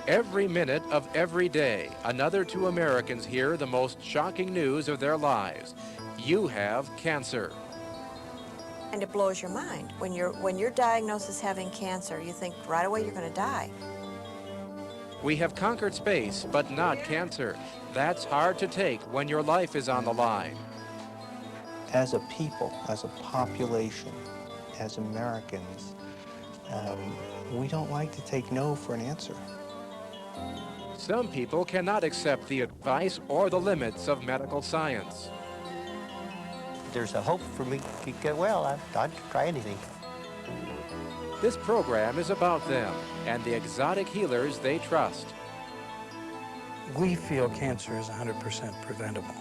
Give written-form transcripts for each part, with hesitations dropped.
Every minute of every day, another two Americans hear the most shocking news of their lives. You have cancer. And it blows your mind. When you're diagnosed as having cancer, you think right away you're going to die. We have conquered space, but not cancer. That's hard to take when your life is on the line. As a people, as a population, as Americans, we don't like to take no for an answer. Some people cannot accept the advice or the limits of medical science. There's a hope for me to get well. I'd try anything. This program is about them and the exotic healers they trust. We feel cancer is 100% preventable.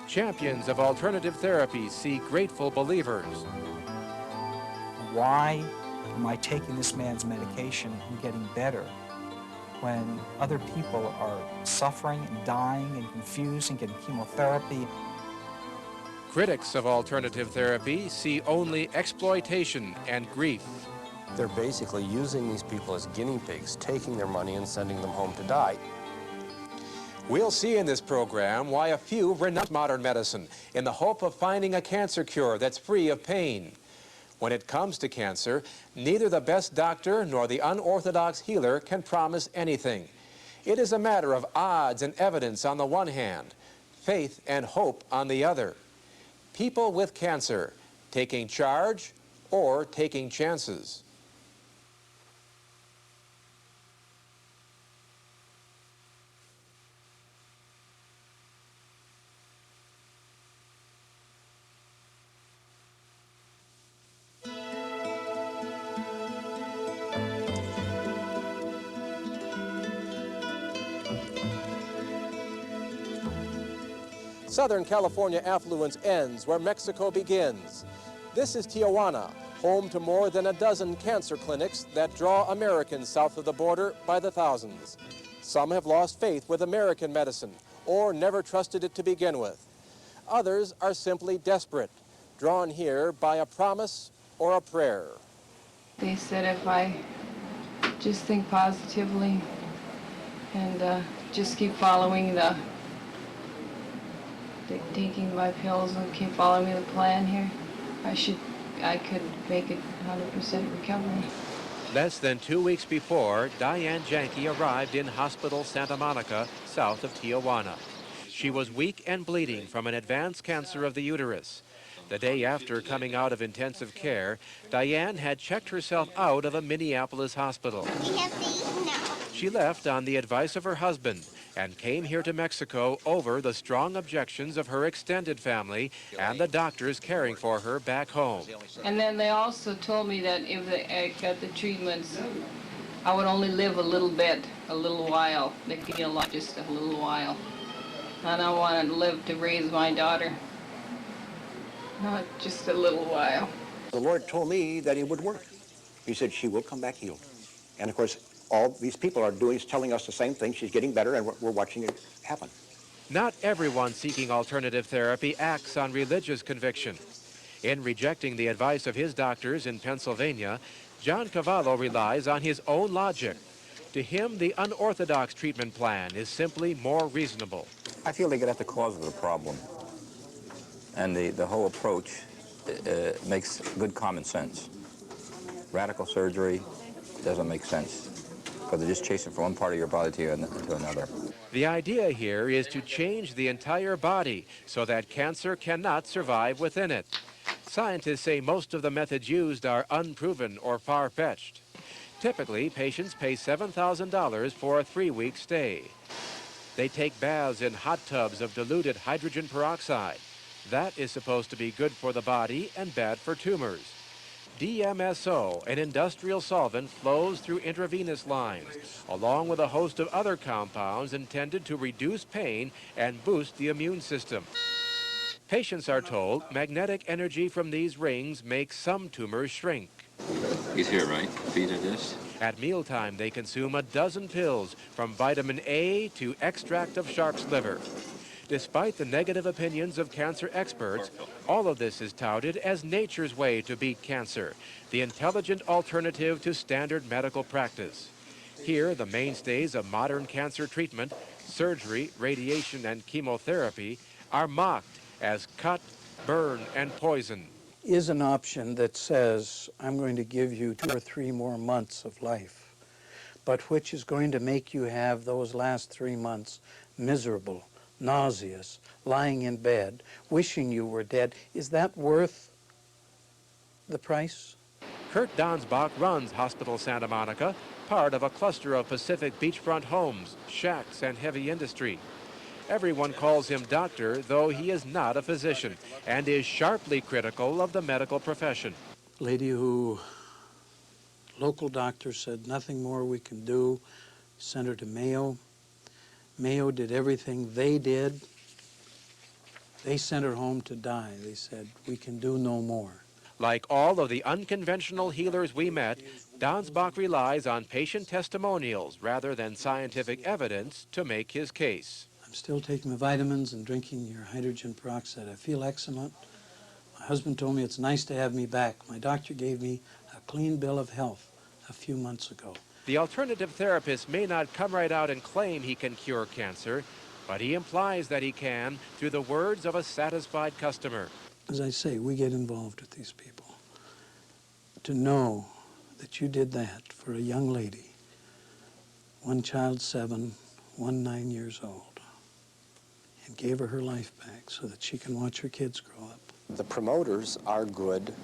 Champions of alternative therapy see grateful believers. Why am I taking this man's medication and getting better when other people are suffering and dying and confused and getting chemotherapy? Critics of alternative therapy see only exploitation and grief. They're basically using these people as guinea pigs, taking their money and sending them home to die. We'll see in this program why a few renounce modern medicine in the hope of finding a cancer cure that's free of pain. When it comes to cancer, neither the best doctor nor the unorthodox healer can promise anything. It is a matter of odds and evidence on the one hand, faith and hope on the other. People with cancer, taking charge or taking chances. Southern California affluence ends where Mexico begins. This is Tijuana, home to more than a dozen cancer clinics that draw Americans south of the border by the thousands. Some have lost faith with American medicine or never trusted it to begin with. Others are simply desperate, drawn here by a promise or a prayer. They said if I just think positively and just keep following taking my pills and keep following the plan here, I could make it 100% recovery. Less than 2 weeks before, Diane Janke arrived in Hospital Santa Monica, south of Tijuana. She was weak and bleeding from an advanced cancer of the uterus. The day after coming out of intensive care, Diane had checked herself out of a Minneapolis hospital. She left on the advice of her husband and came here to Mexico over the strong objections of her extended family and the doctors caring for her back home. And then they also told me that if I got the treatments, I would only live a little bit, a little while. They give me a lot, just a little while. And I wanted to live to raise my daughter. Not just a little while. The Lord told me that it would work. He said she will come back healed. And of course, all these people are doing is telling us the same thing. She's getting better, and we're watching it happen. Not everyone seeking alternative therapy acts on religious conviction. In rejecting the advice of his doctors in Pennsylvania, John Cavallo relies on his own logic. To him, the unorthodox treatment plan is simply more reasonable. I feel they get at the cause of the problem. And the whole approach makes good common sense. Radical surgery doesn't make sense, because they're just chasing from one part of your body to another. The idea here is to change the entire body so that cancer cannot survive within it. Scientists say most of the methods used are unproven or far-fetched. Typically, patients pay $7,000 for a 3-week stay. They take baths in hot tubs of diluted hydrogen peroxide. That is supposed to be good for the body and bad for tumors. DMSO, an industrial solvent, flows through intravenous lines, along with a host of other compounds intended to reduce pain and boost the immune system. Patients are told magnetic energy from these rings makes some tumors shrink. He's here, right? Feed her this? At mealtime, they consume a dozen pills, from vitamin A to extract of shark's liver. Despite the negative opinions of cancer experts, all of this is touted as nature's way to beat cancer, the intelligent alternative to standard medical practice. Here, the mainstays of modern cancer treatment, surgery, radiation, and chemotherapy, are mocked as cut, burn, and poison. Is an option that says, I'm going to give you 2 or 3 more months of life, but which is going to make you have those last 3 months miserable, nauseous, lying in bed, wishing you were dead. Is that worth the price? Kurt Donsbach runs Hospital Santa Monica, part of a cluster of Pacific beachfront homes, shacks, and heavy industry. Everyone calls him doctor, though he is not a physician, and is sharply critical of the medical profession. Lady who local doctor said nothing more we can do, sent her to Mayo. Mayo did everything they did. They sent her home to die. They said, we can do no more. Like all of the unconventional healers we met, Donsbach relies on patient testimonials rather than scientific evidence to make his case. I'm still taking my vitamins and drinking your hydrogen peroxide. I feel excellent. My husband told me it's nice to have me back. My doctor gave me a clean bill of health a few months ago. The alternative therapist may not come right out and claim he can cure cancer, but he implies that he can through the words of a satisfied customer. As I say, we get involved with these people. To know that you did that for a young lady, one child 7, one 9 years old, and gave her life back so that she can watch her kids grow up. The promoters are good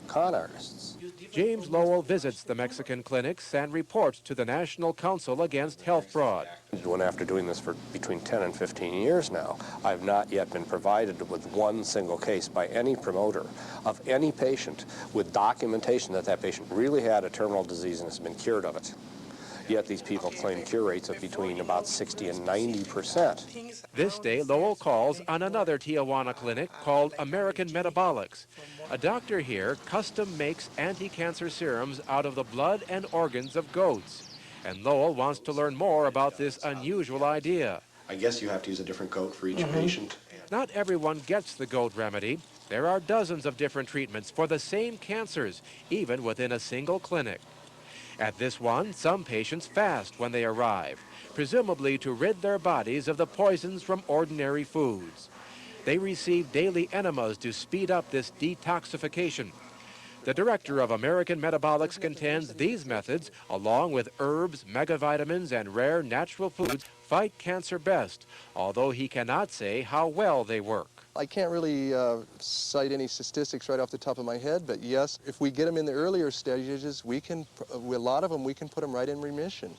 con artists. James Lowell visits the Mexican clinics and reports to the National Council Against Health Fraud. When after doing this for between 10 and 15 years now, I've not yet been provided with one single case by any promoter of any patient with documentation that that patient really had a terminal disease and has been cured of it. Yet these people claim cure rates of between about 60 and 90%. This day, Lowell calls on another Tijuana clinic called American Metabolics. A doctor here custom makes anti-cancer serums out of the blood and organs of goats. And Lowell wants to learn more about this unusual idea. I guess you have to use a different goat for each patient. Not everyone gets the goat remedy. There are dozens of different treatments for the same cancers, even within a single clinic. At this one, some patients fast when they arrive, presumably to rid their bodies of the poisons from ordinary foods. They receive daily enemas to speed up this detoxification. The director of American Metabolics contends these methods, along with herbs, megavitamins, and rare natural foods, fight cancer best, although he cannot say how well they work. I can't really cite any statistics right off the top of my head, but yes, if we get them in the earlier stages, we can, a lot of them, we can put them right in remission.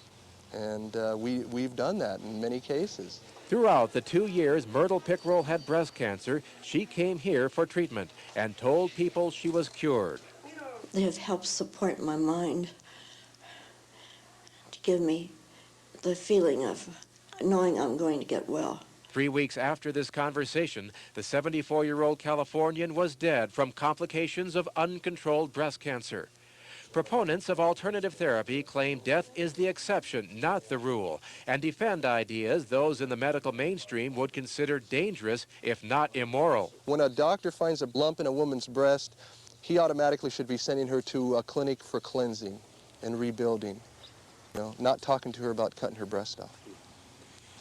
And we've done that in many cases. Throughout the 2 years Myrtle Pickrell had breast cancer, she came here for treatment and told people she was cured. They have helped support my mind to give me the feeling of knowing I'm going to get well. 3 weeks after this conversation, the 74-year-old Californian was dead from complications of uncontrolled breast cancer. Proponents of alternative therapy claim death is the exception, not the rule, and defend ideas those in the medical mainstream would consider dangerous, if not immoral. When a doctor finds a lump in a woman's breast, he automatically should be sending her to a clinic for cleansing and rebuilding, you know, not talking to her about cutting her breast off.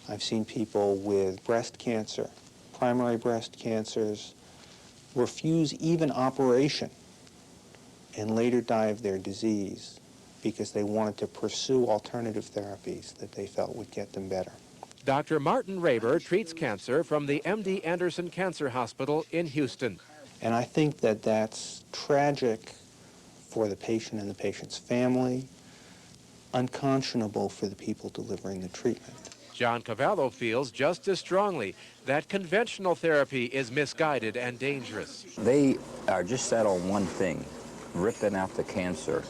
I've seen people with breast cancer, primary breast cancers, refuse even operation and later die of their disease because they wanted to pursue alternative therapies that they felt would get them better. Dr. Martin Raber treats cancer from the MD Anderson Cancer Hospital in Houston. And I think that that's tragic for the patient and the patient's family, unconscionable for the people delivering the treatment. John Cavallo feels just as strongly that conventional therapy is misguided and dangerous. They are just set on one thing, ripping out the cancer.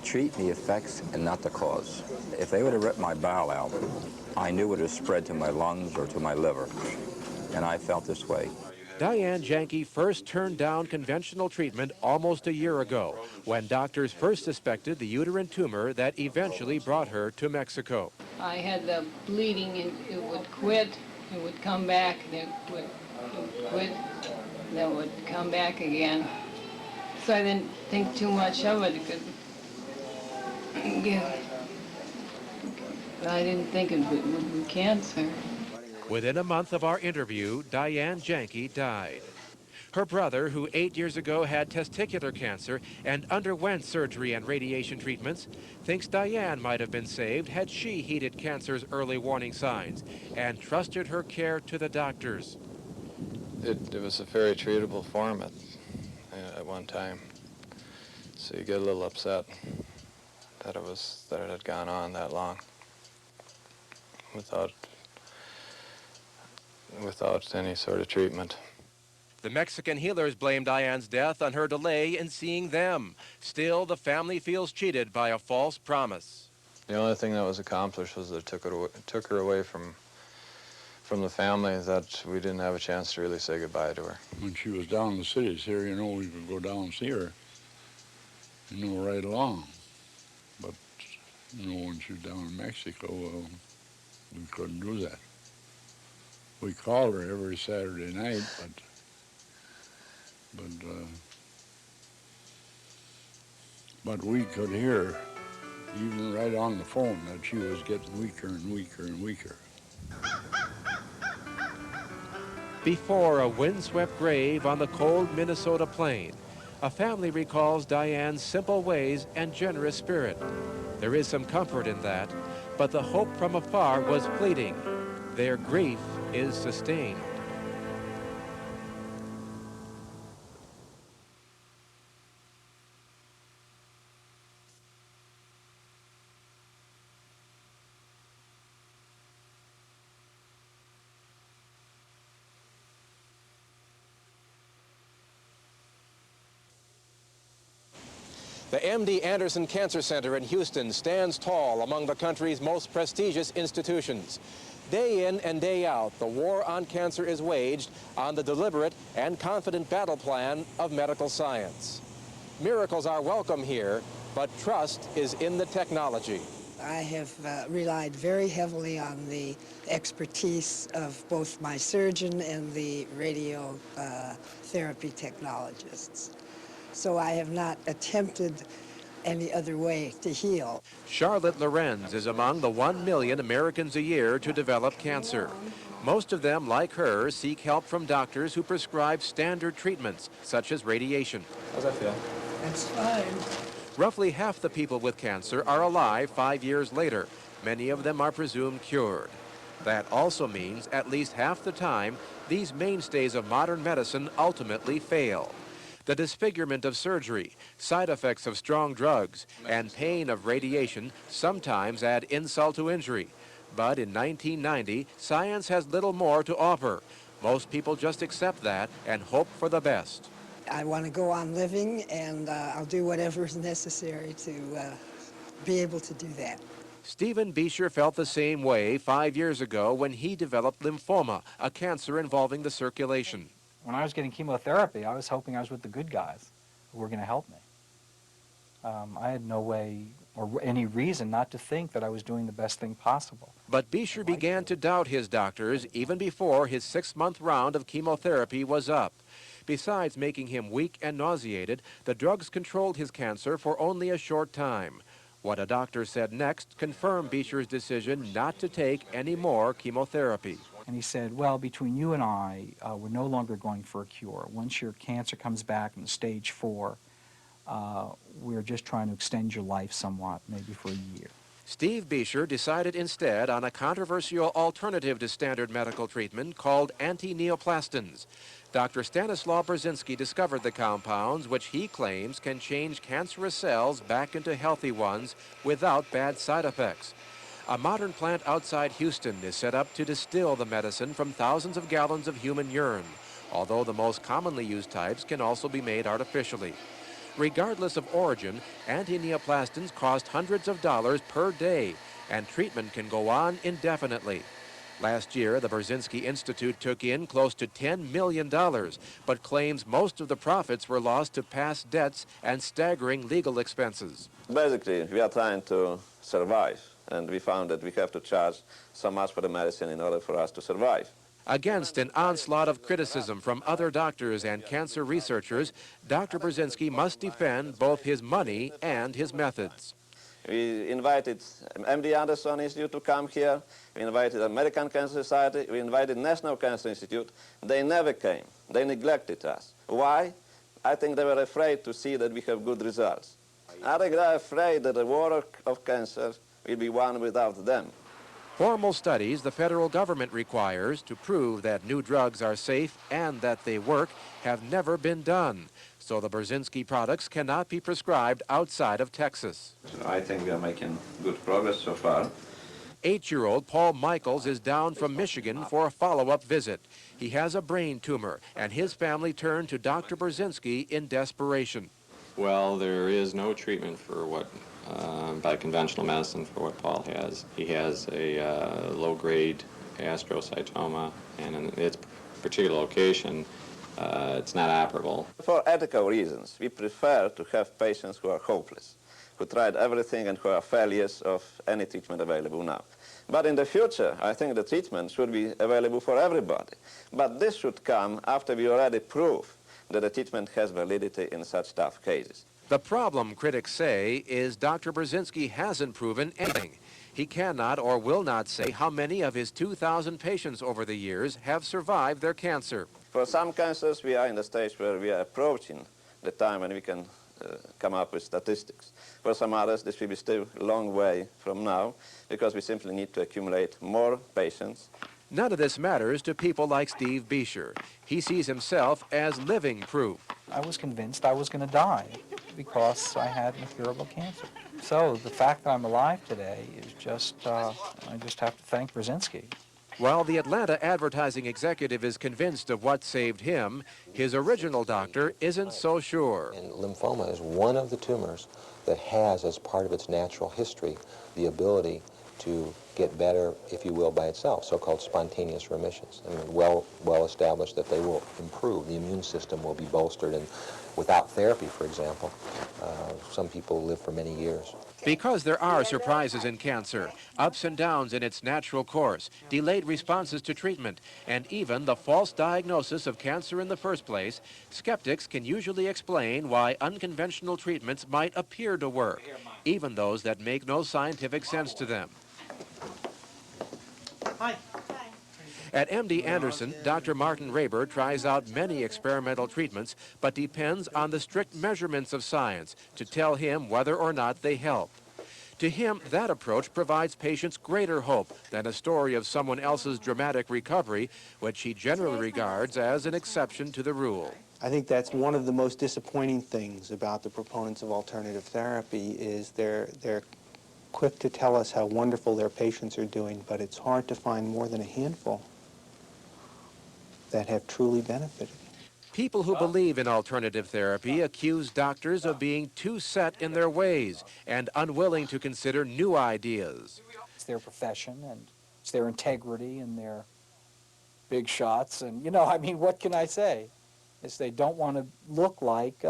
Treat the effects and not the cause. If they would have ripped my bowel out, I knew it would have spread to my lungs or to my liver, and I felt this way. Diane Janke first turned down conventional treatment almost a year ago when doctors first suspected the uterine tumor that eventually brought her to Mexico. I had the bleeding and it would quit, it would come back, then it would quit, then it would come back again. So I didn't think too much of it. I didn't think it would be cancer. Within a month of our interview, Diane Janke died. Her brother, who 8 years ago had testicular cancer and underwent surgery and radiation treatments, thinks Diane might have been saved had she heeded cancer's early warning signs and trusted her care to the doctors. It was a very treatable form at one time. So you get a little upset that it had gone on that long without any sort of treatment. The Mexican healers blame Diane's death on her delay in seeing them. Still, the family feels cheated by a false promise. The only thing that was accomplished was that it took her away from the family, that we didn't have a chance to really say goodbye to her. When she was down in the cities here, you know, we could go down and see her, you know, right along. But, you know, when she was down in Mexico, we couldn't do that. We called her every Saturday night, but we could hear, even right on the phone, that she was getting weaker and weaker and weaker. Before a windswept grave on the cold Minnesota plain, a family recalls Diane's simple ways and generous spirit. There is some comfort in that, but the hope from afar was fleeting. Their grief is sustained. The MD Anderson Cancer Center in Houston stands tall among the country's most prestigious institutions. Day in and day out, the war on cancer is waged on the deliberate and confident battle plan of medical science. Miracles are welcome here, but trust is in the technology. I have relied very heavily on the expertise of both my surgeon and the radiotherapy technologists. So I have not attempted any other way to heal. Charlotte Lorenz is among the 1 million Americans a year to develop cancer. Most of them, like her, seek help from doctors who prescribe standard treatments, such as radiation. How's that feel? That's fine. Roughly half the people with cancer are alive 5 years later. Many of them are presumed cured. That also means at least half the time, these mainstays of modern medicine ultimately fail. The disfigurement of surgery, side effects of strong drugs, and pain of radiation sometimes add insult to injury. But in 1990, science has little more to offer. Most people just accept that and hope for the best. I want to go on living, and I'll do whatever is necessary to be able to do that. Stephen Beecher felt the same way 5 years ago when he developed lymphoma, a cancer involving the circulation. When I was getting chemotherapy, I was hoping I was with the good guys who were going to help me. I had no way or any reason not to think that I was doing the best thing possible. But Beecher began to doubt his doctors even before his 6-month round of chemotherapy was up. Besides making him weak and nauseated, the drugs controlled his cancer for only a short time. What a doctor said next confirmed Beecher's decision not to take any more chemotherapy. And he said, well, between you and I, we're no longer going for a cure. Once your cancer comes back in stage 4, we're just trying to extend your life somewhat, maybe for a year. Steve Beecher decided instead on a controversial alternative to standard medical treatment called anti-neoplastins. Dr. Stanislaw Brzezinski discovered the compounds which he claims can change cancerous cells back into healthy ones without bad side effects. A modern plant outside Houston is set up to distill the medicine from thousands of gallons of human urine, although the most commonly used types can also be made artificially. Regardless of origin, anti-neoplastins cost hundreds of dollars per day, and treatment can go on indefinitely. Last year, the Brzezinski Institute took in close to $10 million, but claims most of the profits were lost to past debts and staggering legal expenses. Basically, we are trying to survive, and we found that we have to charge so much for the medicine in order for us to survive. Against an onslaught of criticism from other doctors and cancer researchers, Dr. Brzezinski must defend both his money and his methods. We invited MD Anderson Institute to come here. We invited American Cancer Society. We invited National Cancer Institute. They never came. They neglected us. Why? I think they were afraid to see that we have good results. I think they're afraid that the war of cancer will be won without them. Formal studies the federal government requires to prove that new drugs are safe and that they work have never been done. So the Brzezinski products cannot be prescribed outside of Texas. I think we are making good progress so far. 8-year-old Paul Michaels is down from Michigan for a follow-up visit. He has a brain tumor, and his family turned to Dr. Brzezinski in desperation. Well, there is no treatment for what, by conventional medicine, for what Paul has. He has a low-grade astrocytoma, and in its particular location, it's not operable. For ethical reasons, we prefer to have patients who are hopeless, who tried everything and who are failures of any treatment available now. But in the future, I think the treatment should be available for everybody. But this should come after we already prove that the treatment has validity in such tough cases. The problem, critics say, is Dr. Brzezinski hasn't proven anything. He cannot or will not say how many of his 2,000 patients over the years have survived their cancer. For some cancers, we are in the stage where we are approaching the time when we can come up with statistics. For some others, this will be still a long way from now, because we simply need to accumulate more patients. None of this matters to people like Steve Beecher. He sees himself as living proof. I was convinced I was going to die because I had incurable cancer. So the fact that I'm alive today is just, I just have to thank Brzezinski. While the Atlanta advertising executive is convinced of what saved him, his original doctor isn't so sure. And lymphoma is one of the tumors that has, as part of its natural history, the ability to get better, if you will, by itself, so-called spontaneous remissions. I mean, well established that they will improve. The immune system will be bolstered, and without therapy, for example, some people live for many years. Because there are surprises in cancer, ups and downs in its natural course, delayed responses to treatment, and even the false diagnosis of cancer in the first place, skeptics can usually explain why unconventional treatments might appear to work, even those that make no scientific sense to them. Hi. At MD Anderson, Dr. Martin Raber tries out many experimental treatments, but depends on the strict measurements of science to tell him whether or not they help. To him, that approach provides patients greater hope than a story of someone else's dramatic recovery, which he generally regards as an exception to the rule. I think that's one of the most disappointing things about the proponents of alternative therapy is they're quick to tell us how wonderful their patients are doing, but it's hard to find more than a handful that have truly benefited. People who believe in alternative therapy accuse doctors of being too set in their ways and unwilling to consider new ideas. It's their profession, and it's their integrity and their big shots, and, you know, I mean, what can I say? Is they don't want to look like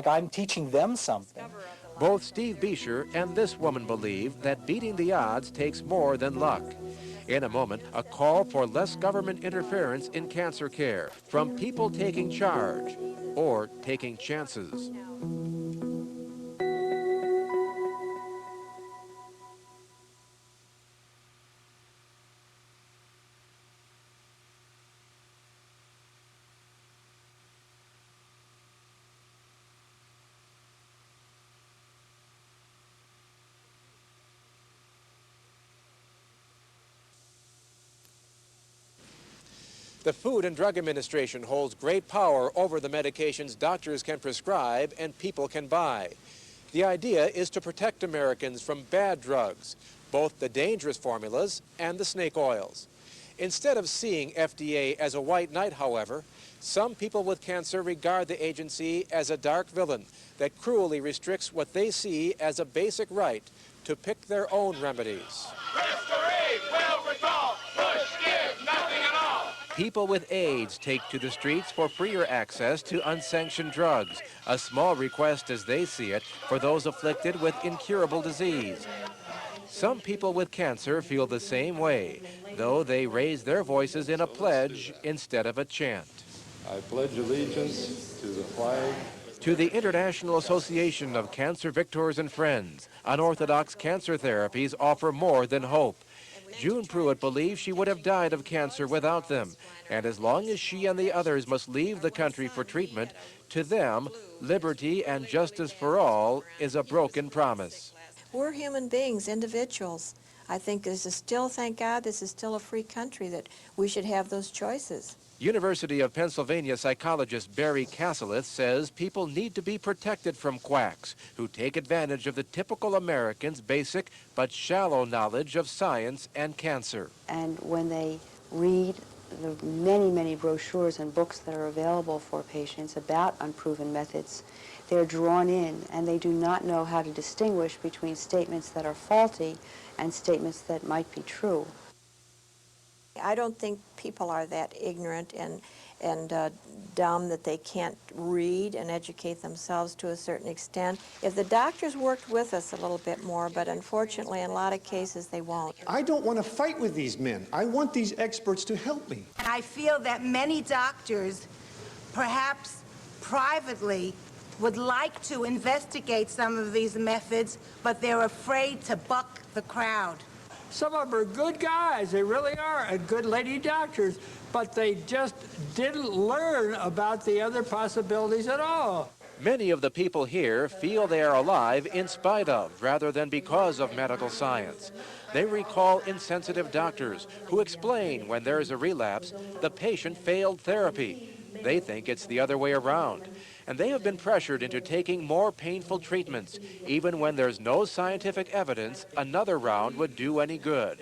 I'm teaching them something. Both Steve Beecher and this woman believe that beating the odds takes more than luck. In a moment, a call for less government interference in cancer care from people taking charge or taking chances. The Food and Drug Administration holds great power over the medications doctors can prescribe and people can buy. The idea is to protect Americans from bad drugs, both the dangerous formulas and the snake oils. Instead of seeing FDA as a white knight, however, some people with cancer regard the agency as a dark villain that cruelly restricts what they see as a basic right to pick their own remedies. People with AIDS take to the streets for freer access to unsanctioned drugs, a small request as they see it for those afflicted with incurable disease. Some people with cancer feel the same way, though they raise their voices in a pledge instead of a chant. I pledge allegiance to the flag To the International Association of Cancer Victors and Friends, unorthodox cancer therapies offer more than hope. June Pruitt believes she would have died of cancer without them, and as long as she and the others must leave the country for treatment, to them, liberty and justice for all is a broken promise. We're human beings, individuals. I think this is still, thank God, this is still a free country that we should have those choices. University of Pennsylvania psychologist Barry Casseleth says people need to be protected from quacks who take advantage of the typical American's basic but shallow knowledge of science and cancer. And when they read the many, many brochures and books that are available for patients about unproven methods, they're drawn in and they do not know how to distinguish between statements that are faulty and statements that might be true. I don't think people are that ignorant and dumb that they can't read and educate themselves to a certain extent. If the doctors worked with us a little bit more, but unfortunately in a lot of cases they won't. I don't want to fight with these men. I want these experts to help me. And I feel that many doctors, perhaps privately, would like to investigate some of these methods, but they're afraid to buck the crowd. Some of them are good guys, they really are, and good lady doctors, but they just didn't learn about the other possibilities at all. Many of the people here feel they are alive in spite of, rather than because of medical science. They recall insensitive doctors who explain when there is a relapse, the patient failed therapy. They think it's the other way around. And they have been pressured into taking more painful treatments. Even when there's no scientific evidence another round would do any good.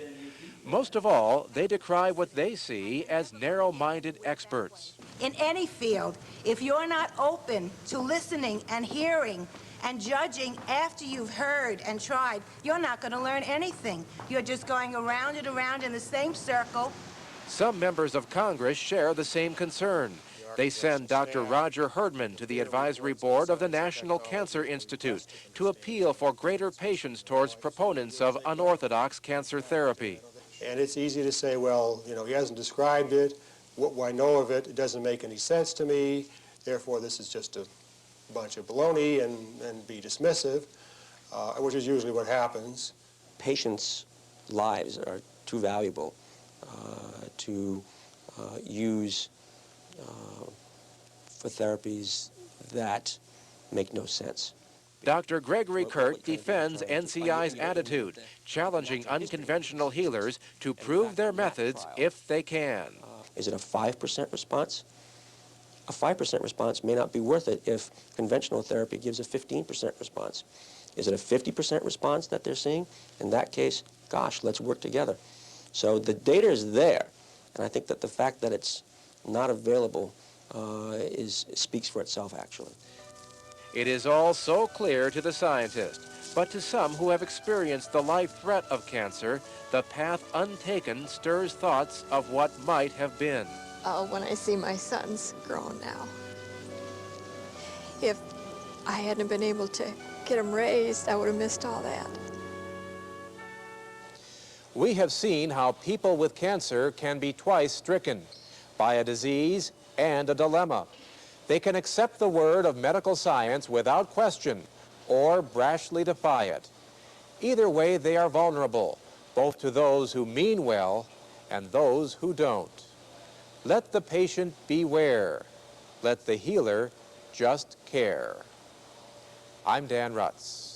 Most of all, they decry what they see as narrow-minded experts. In any field, if you're not open to listening and hearing and judging after you've heard and tried, you're not going to learn anything. You're just going around and around in the same circle. Some members of Congress share the same concern. They send Dr. Roger Herdman to the advisory board of the National Cancer Institute to appeal for greater patience towards proponents of unorthodox cancer therapy. And it's easy to say, well, you know, he hasn't described it. What I know of it, it doesn't make any sense to me. Therefore, this is just a bunch of baloney and be dismissive, which is usually what happens. Patients' lives are too valuable to use for therapies that make no sense. Dr. Gregory Kurt defends NCI's attitude, challenging unconventional healers to prove their methods if they can. Is it a 5% response? A 5% response may not be worth it if conventional therapy gives a 15% response. Is it a 50% response that they're seeing? In that case, gosh, let's work together. So the data is there, and I think that the fact that it's not available speaks for itself, actually. It is all so clear to the scientist, but to some who have experienced the life threat of cancer, the path untaken stirs thoughts of what might have been. Oh, when I see my sons grown now. If I hadn't been able to get them raised, I would have missed all that. We have seen how people with cancer can be twice stricken by a disease and a dilemma. They can accept the word of medical science without question or brashly defy it. Either way, they are vulnerable, both to those who mean well and those who don't. Let the patient beware. Let the healer just care. I'm Dan Rutz.